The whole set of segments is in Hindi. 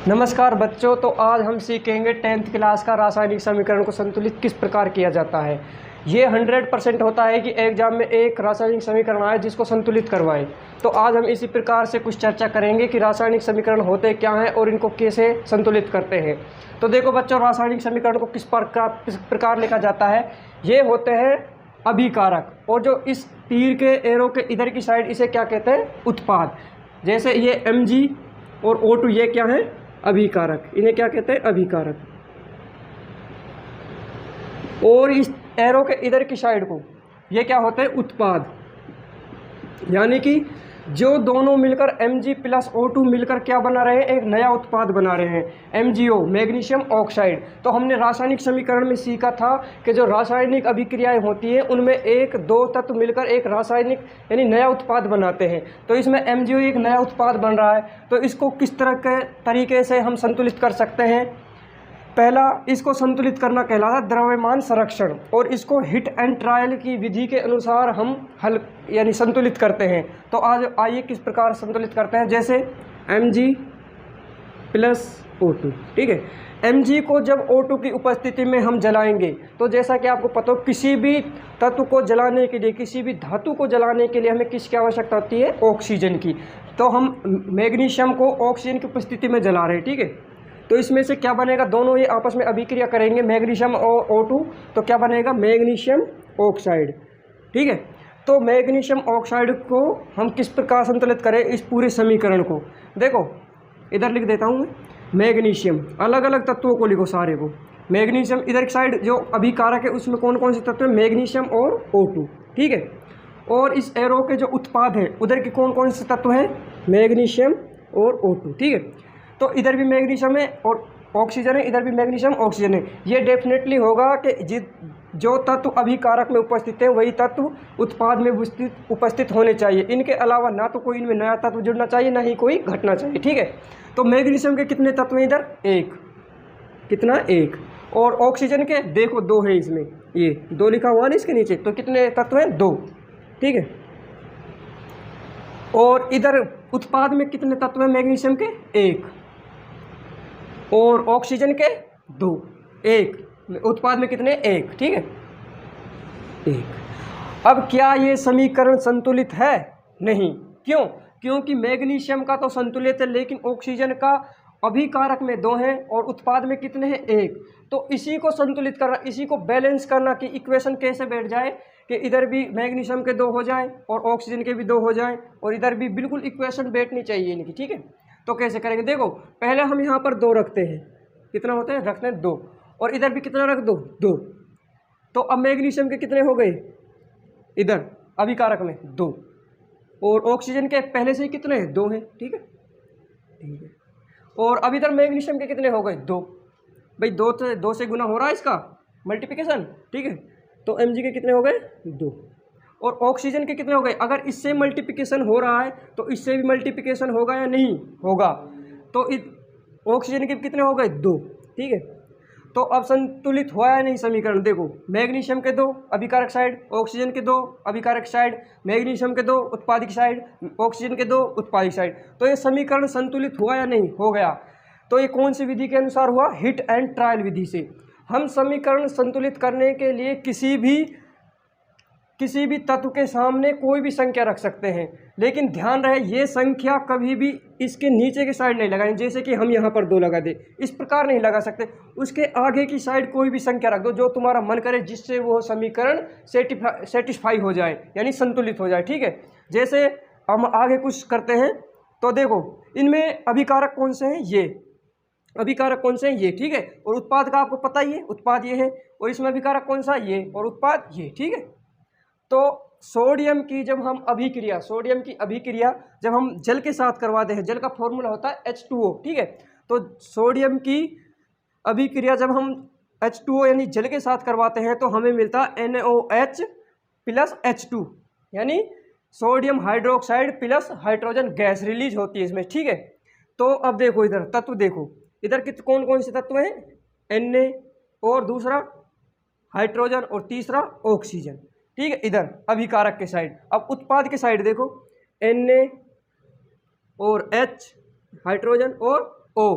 नमस्कार बच्चों। तो आज हम सीखेंगे 10th क्लास का रासायनिक समीकरण को संतुलित किस प्रकार किया जाता है। ये 100% होता है कि एग्जाम में एक रासायनिक समीकरण आए जिसको संतुलित करवाएं। तो आज हम इसी प्रकार से कुछ चर्चा करेंगे कि रासायनिक समीकरण होते क्या हैं और इनको कैसे संतुलित करते हैं। तो देखो बच्चों, रासायनिक समीकरण को किस प्रकार लिखा जाता है। ये होते हैं अभिकारक, और जो इस तीर के एरो के इधर की साइड इसे क्या कहते हैं, उत्पाद। जैसे ये Mg और O2 ये क्या है, अभिकारक। इन्हें क्या कहते हैं, अभिकारक। और इस एरो के इधर की साइड को ये क्या होते हैं, उत्पाद। यानी कि जो दोनों मिलकर Mg प्लस O2 मिलकर क्या बना रहे हैं, एक नया उत्पाद बना रहे हैं, MgO, मैग्नीशियम ऑक्साइड। तो हमने रासायनिक समीकरण में सीखा था कि जो रासायनिक अभिक्रियाएं होती हैं उनमें एक दो तत्व मिलकर एक रासायनिक यानी नया उत्पाद बनाते हैं। तो इसमें MgO एक नया उत्पाद बन रहा है। तो इसको किस तरह के तरीके से हम संतुलित कर सकते हैं। पहला, इसको संतुलित करना कहलाता है द्रव्यमान संरक्षण, और इसको हिट एंड ट्रायल की विधि के अनुसार हम हल यानी संतुलित करते हैं। तो आज आइए किस प्रकार संतुलित करते हैं। जैसे Mg प्लस O2, ठीक है। Mg को जब O2 की उपस्थिति में हम जलाएंगे तो जैसा कि आपको पता हो, किसी भी तत्व को जलाने के लिए, किसी भी धातु को जलाने के लिए हमें किसकी आवश्यकता होती है, ऑक्सीजन की। तो हम मैग्नीशियम को ऑक्सीजन की उपस्थिति में जला रहे हैं, ठीक है। तो इसमें से क्या बनेगा, दोनों ये आपस में अभिक्रिया करेंगे, मैग्नीशियम और O2, तो क्या बनेगा, मैग्नीशियम ऑक्साइड, ठीक है। तो मैग्नीशियम ऑक्साइड को हम किस प्रकार संतुलित करें, इस पूरे समीकरण को देखो, इधर लिख देता हूँ। मैग्नीशियम, अलग अलग तत्वों को लिखो सारे को। मैग्नीशियम इधर की साइड जो अभिकारक है उसमें कौन कौन से तत्व है, मैग्नीशियम और O2, ठीक है। और इस एरो के जो उत्पाद है उधर के कौन कौन से तत्व हैं, मैग्नीशियम और O2, ठीक है। तो इधर भी मैग्नीशियम है और ऑक्सीजन है, इधर भी मैग्नीशियम ऑक्सीजन है। ये डेफिनेटली होगा कि जो तत्व अभिकारक में उपस्थित है वही तत्व उत्पाद में उपस्थित होने चाहिए। इनके अलावा ना तो कोई इनमें नया तत्व जुड़ना चाहिए, ना ही कोई घटना चाहिए, ठीक है। तो मैग्नीशियम के कितने तत्व हैं इधर, एक, कितना, एक। और ऑक्सीजन के देखो दो है, इसमें ये दो लिखा हुआ ना इसके नीचे, तो कितने तत्व हैं, दो, ठीक है। और इधर उत्पाद में कितने तत्व हैं मैग्नीशियम के, एक। और ऑक्सीजन के दो, एक। उत्पाद में कितने, एक, ठीक है, एक। अब क्या ये समीकरण संतुलित है, नहीं। क्यों, क्योंकि मैग्नीशियम का तो संतुलित है, लेकिन ऑक्सीजन का अभिकारक में दो हैं और उत्पाद में कितने हैं, एक। तो इसी को संतुलित करना, इसी को बैलेंस करना कि इक्वेशन कैसे बैठ जाए कि इधर भी मैग्नीशियम के दो हो जाए और ऑक्सीजन के भी दो हो जाए, और इधर भी बिल्कुल इक्वेशन बैठनी चाहिए इनकी, ठीक है। तो कैसे करेंगे, देखो पहले हम यहाँ पर दो रखते हैं, कितना होते हैं, रखते हैं दो, और इधर भी कितना रख दो, दो। तो अब मैग्नीशियम के कितने हो गए, इधर अभिकारक में दो, और ऑक्सीजन के पहले से ही कितने हैं, दो हैं, ठीक है, ठीक है। और अब इधर मैग्नीशियम के कितने हो गए, दो। भाई दो से गुना हो रहा है इसका मल्टीप्लिकेशन, ठीक है। तो Mg के कितने हो गए, दो। और ऑक्सीजन के कितने हो गए, अगर इससे मल्टीप्लिकेशन हो रहा है तो इससे भी मल्टीप्लिकेशन होगा या नहीं होगा। तो ऑक्सीजन के कितने हो गए, दो, ठीक है। तो अब संतुलित हुआ या नहीं समीकरण, देखो मैग्नीशियम के दो अभिकारक साइड, ऑक्सीजन के दो अभिकारक साइड, मैग्नीशियम के दो उत्पादिक साइड, ऑक्सीजन के दो उत्पादिक साइड। तो ये समीकरण संतुलित हुआ या नहीं, हो गया। तो ये कौन सी विधि के अनुसार हुआ, हिट एंड ट्रायल विधि से। हम समीकरण संतुलित करने के लिए किसी भी तत्व के सामने कोई भी संख्या रख सकते हैं, लेकिन ध्यान रहे ये संख्या कभी भी इसके नीचे की साइड नहीं लगाएं। जैसे कि हम यहाँ पर दो लगा दे, इस प्रकार नहीं लगा सकते। उसके आगे की साइड कोई भी संख्या रख दो जो तुम्हारा मन करे, जिससे वो समीकरण सेटिस्फाई हो जाए यानी संतुलित हो जाए, ठीक है। जैसे हम आगे कुछ करते हैं तो देखो इनमें अभिकारक कौन से हैं, ये अभिकारक कौन से हैं, ये, ठीक है। और उत्पाद का आपको पता ही है, उत्पाद ये है, और इसमें अभिकारक कौन सा, ये, और उत्पाद ये, ठीक है। तो सोडियम की जब हम अभिक्रिया, सोडियम की अभिक्रिया जब हम जल के साथ करवाते हैं, जल का फॉर्मूला होता है H2O, ठीक है। तो सोडियम की अभिक्रिया जब हम H2O यानी जल के साथ करवाते हैं तो हमें मिलता है NaOH प्लस H2, यानी sodium hydroxide plus hydrogen gas release होती है इसमें, ठीक है। तो अब देखो इधर तत्व, देखो इधर कौन कौन से तत्व हैं, Na और दूसरा हाइड्रोजन और तीसरा ऑक्सीजन, ठीक है। इधर अभिकारक के साइड। अब उत्पाद के साइड देखो Na और H हाइड्रोजन और O,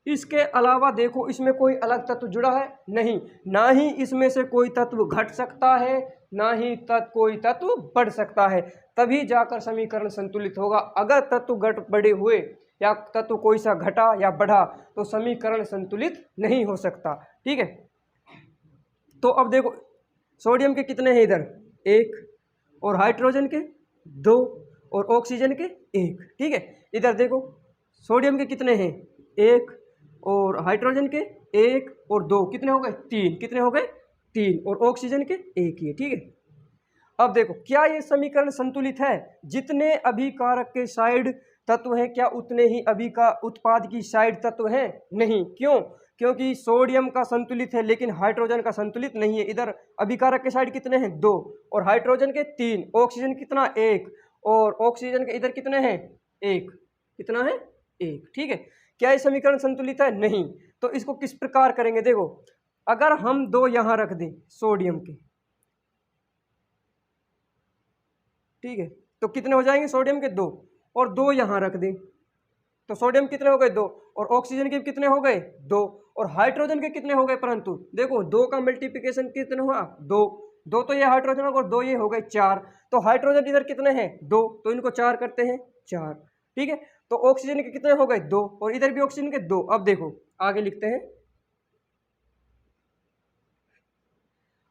इसके अलावा देखो इसमें कोई अलग तत्व जुड़ा है नहीं, ना ही इसमें से कोई तत्व घट सकता है, ना ही कोई तत्व बढ़ सकता है, तभी जाकर समीकरण संतुलित होगा। अगर तत्व घट बढ़े हुए या तत्व कोई सा घटा या बढ़ा तो समीकरण संतुलित नहीं हो सकता। ठीक है, तो अब देखो सोडियम के कितने हैं इधर, 1, और हाइड्रोजन के 2, और ऑक्सीजन के 1। ठीक है, इधर देखो सोडियम के कितने हैं, 1, और हाइड्रोजन के 1 और 2, कितने हो गए 3, कितने हो गए 3, और ऑक्सीजन के 1 ही है। ठीक है, अब देखो क्या ये समीकरण संतुलित है, जितने अभिकारक के साइड तत्व हैं क्या उतने ही उत्पाद की साइड तत्व हैं, नहीं। क्यों? क्योंकि सोडियम का संतुलित है लेकिन हाइड्रोजन का संतुलित नहीं है। इधर अभिकारक के साइड कितने हैं, 2, और हाइड्रोजन के 3, ऑक्सीजन कितना 1, और ऑक्सीजन के इधर कितने हैं 1, कितना है 1। ठीक है, क्या ये समीकरण संतुलित है, नहीं। तो इसको किस प्रकार करेंगे, देखो अगर हम 2 यहां रख दें सोडियम के, ठीक है, तो कितने हो जाएंगे सोडियम के 2, और 2 यहां रख दें तो सोडियम कितने हो गए 2, और ऑक्सीजन के कितने हो गए 2, और हाइड्रोजन के कितने हो गए, परंतु देखो 2 का मल्टीप्लिकेशन कितने हुआ 2, 2 तो ये हाइड्रोजन और 2 ये हो गए 4, तो हाइड्रोजन इधर कितने हैं 2, तो इनको 4 करते हैं 4। ठीक है, तो ऑक्सीजन के कितने हो गए 2, और इधर भी ऑक्सीजन के 2। अब देखो आगे लिखते हैं,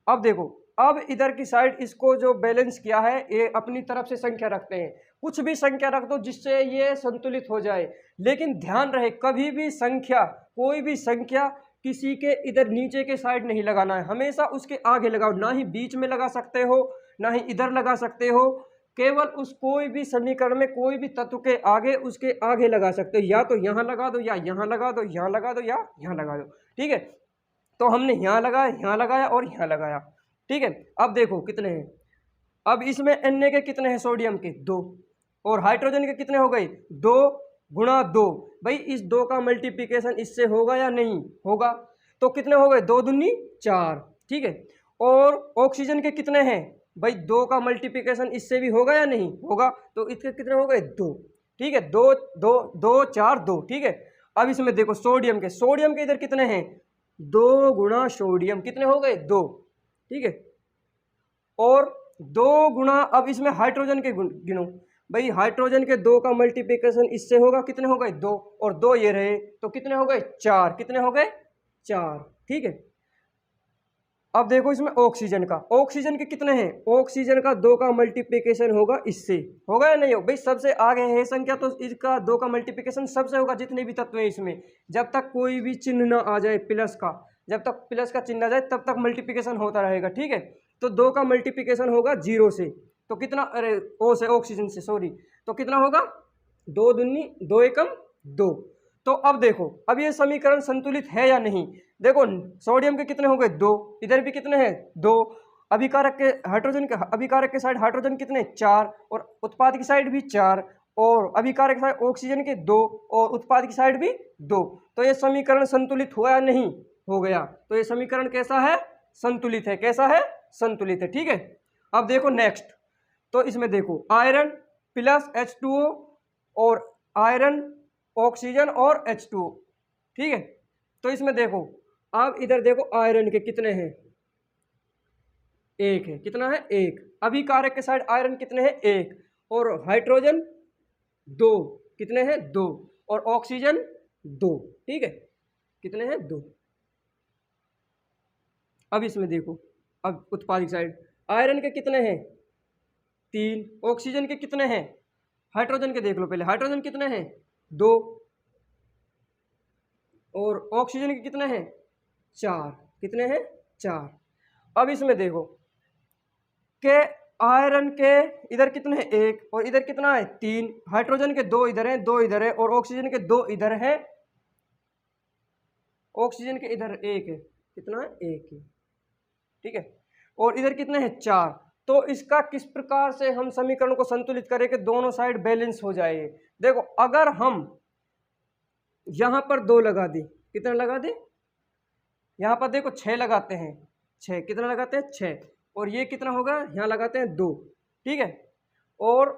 अब देखो अब इधर की साइड इसको जो बैलेंस किया है ये अपनी तरफ से संख्या रखते हैं, कुछ भी संख्या रख दो जिससे ये संतुलित हो जाए, लेकिन ध्यान रहे कभी भी संख्या, कोई भी संख्या किसी के इधर नीचे के साइड नहीं लगाना है, हमेशा उसके आगे लगाओ, ना ही बीच में लगा सकते हो ना ही इधर लगा सकते हो, केवल उस कोई भी समीकरण में कोई भी तत्व के आगे उसके आगे लगा सकते हो, या तो यहाँ लगा दो या यहाँ लगा दो, यहाँ लगा दो या यहाँ लगा दो। ठीक है, तो हमने यहाँ लगाया, यहाँ लगाया और यहाँ लगाया। ठीक है, अब देखो कितने हैं, अब इसमें Na के कितने हैं सोडियम के 2, और हाइड्रोजन के कितने हो गए 2 गुणा 2, भाई इस 2 का मल्टीप्लिकेशन इससे होगा या नहीं होगा, तो कितने हो गए 2 दूनी 4। ठीक है, और ऑक्सीजन के कितने हैं भाई 2 का मल्टीप्लिकेशन इससे भी होगा या नहीं होगा, तो इसके कितने हो गए 2। ठीक है, 2 2 2 4 2। ठीक है, अब इसमें देखो सोडियम के इधर कितने हैं 2 गुणा सोडियम, कितने हो गए 2। ठीक है, और 2 गुणा, अब इसमें हाइड्रोजन के गिनो, भाई हाइड्रोजन के 2 का मल्टीप्लिकेशन इससे होगा, कितने हो गए 2, और 2 ये रहे तो कितने हो गए 4, कितने हो गए 4। ठीक है, अब देखो इसमें ऑक्सीजन के कितने हैं, ऑक्सीजन का 2 का मल्टीप्लिकेशन होगा इससे, होगा या नहीं होगा, भाई सबसे आगे है संख्या तो इसका 2 का मल्टीप्लिकेशन सबसे होगा, जितने भी तत्व हैं इसमें, जब तक कोई भी चिन्ह ना आ जाए प्लस का, जब तक प्लस का चिन्ह आ जाए तब तक मल्टीप्लिकेशन होता रहेगा। ठीक है, तो 2 का मल्टीप्लिकेशन होगा 0 से, तो कितना, अरे ओ से ऑक्सीजन से सॉरी, तो कितना होगा 2 दूनी 2 एकम 2। तो अब देखो अब ये समीकरण संतुलित है या नहीं, देखो सोडियम के कितने हो गए 2, इधर भी कितने हैं 2, अभिकारक के हाइड्रोजन के अभिकारक के साइड हाइड्रोजन कितने 4, और उत्पाद की साइड भी 4, और अभिकारक की साइड ऑक्सीजन के 2, और उत्पाद की साइड भी 2, तो ये समीकरण संतुलित हुआ या नहीं हो गया, तो ये समीकरण कैसा है संतुलित है, कैसा है संतुलित है। ठीक है, अब देखो नेक्स्ट, तो इसमें देखो आयरन प्लस H2O, और आयरन ऑक्सीजन और H2O। ठीक है, तो इसमें देखो अब इधर देखो आयरन के कितने हैं 1 है, कितना है 1, अभिकारक के साइड आयरन कितने हैं 1, और हाइड्रोजन 2, कितने हैं 2, और ऑक्सीजन 2। ठीक है, कितने हैं 2। अब इसमें देखो अब उत्पादक साइड आयरन के कितने हैं 3, ऑक्सीजन के कितने हैं, हाइड्रोजन के देख लो पहले, हाइड्रोजन कितने हैं 2, और ऑक्सीजन के कितने हैं 4, कितने हैं 4। अब इसमें देखो के आयरन के इधर कितने हैं 1, और इधर कितना है 3, हाइड्रोजन के 2 इधर हैं 2 इधर है, और ऑक्सीजन के 2 इधर है, ऑक्सीजन के इधर 1 है, कितना है 1 है। ठीक है, और इधर कितने हैं 4, तो इसका किस प्रकार से हम समीकरण को संतुलित करें कि दोनों साइड बैलेंस हो जाए। देखो अगर हम यहां पर 2 लगा दें, कितना लगा दें, यहां पर देखो 6 लगाते हैं, 6 कितना लगाते हैं 6, और ये कितना होगा यहां लगाते हैं 2। ठीक है, और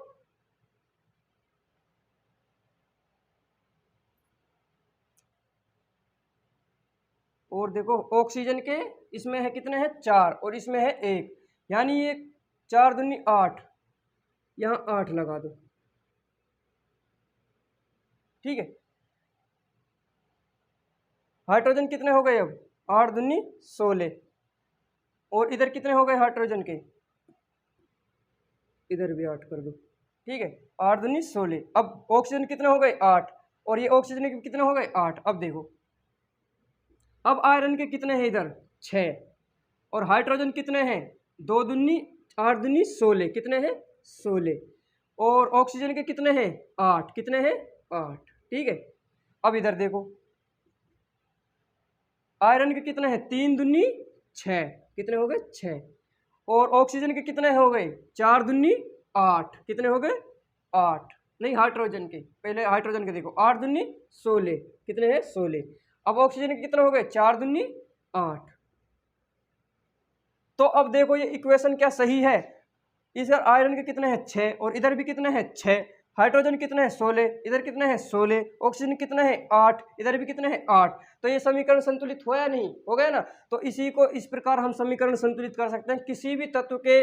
और देखो ऑक्सीजन के इसमें है कितने हैं 4 और इसमें है 1, यानी ये 4 दूनी 8, यहाँ 8 लगा दो, ठीक है। हाइड्रोजन कितने हो गए अब 8 दूनी 16, और इधर कितने हो गए हाइड्रोजन के, इधर भी 8 कर दो, ठीक है। 8 दूनी 16। अब ऑक्सीजन कितने हो गए 8, और ये ऑक्सीजन के कितने हो गए 8। अब देखो अब आयरन के कितने हैं इधर 6, और हाइड्रोजन कितने हैं 2 दूनी 8 दूनी 16, कितने हैं 16, और ऑक्सीजन के कितने हैं 8, कितने हैं 8, ठीक है। अब इधर देखो आयरन के कितने हैं 3 दूनी 6, कितने हो गए 6, और ऑक्सीजन के कितने हो गए 4 दूनी 8, कितने हो गए 8, नहीं हाइड्रोजन के, पहले हाइड्रोजन के देखो 8 दूनी 16, कितने हैं 16। अब ऑक्सीजन के कितने हो गए 4 दूनी 8। तो अब देखो ये इक्वेशन क्या सही है, इधर आयरन के कितने हैं 6 और इधर भी कितने हैं 6, हाइड्रोजन कितने हैं 16, इधर कितने हैं 16, ऑक्सीजन कितने हैं 8, इधर भी कितने हैं 8। तो ये समीकरण संतुलित हुआ या नहीं, हो गया ना। तो इसी को इस प्रकार हम समीकरण संतुलित कर सकते हैं। किसी भी तत्व के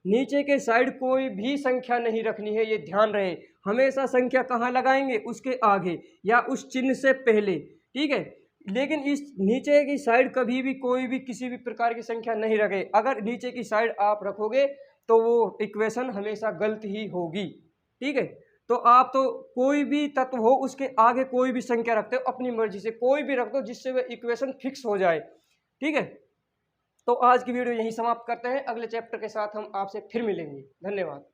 नीचे के साइड कोई भी संख्या नहीं रखनी है, ये ध्यान रहे। हमेशा संख्या कहाँ लगाएंगे, उसके आगे या उस चिन्ह से पहले, ठीक है। लेकिन इस नीचे की साइड कभी भी कोई भी किसी भी प्रकार की संख्या नहीं रखे। अगर नीचे की साइड आप रखोगे तो वो इक्वेशन हमेशा गलत ही होगी, ठीक है। तो आप तो कोई भी तत्व हो उसके आगे कोई भी संख्या रखते हो, अपनी मर्जी से कोई भी रख दो जिससे वह इक्वेशन फिक्स हो जाए, ठीक है। तो आज की वीडियो यहीं समाप्त करते हैं, अगले चैप्टर के साथ हम आपसे फिर मिलेंगे। धन्यवाद।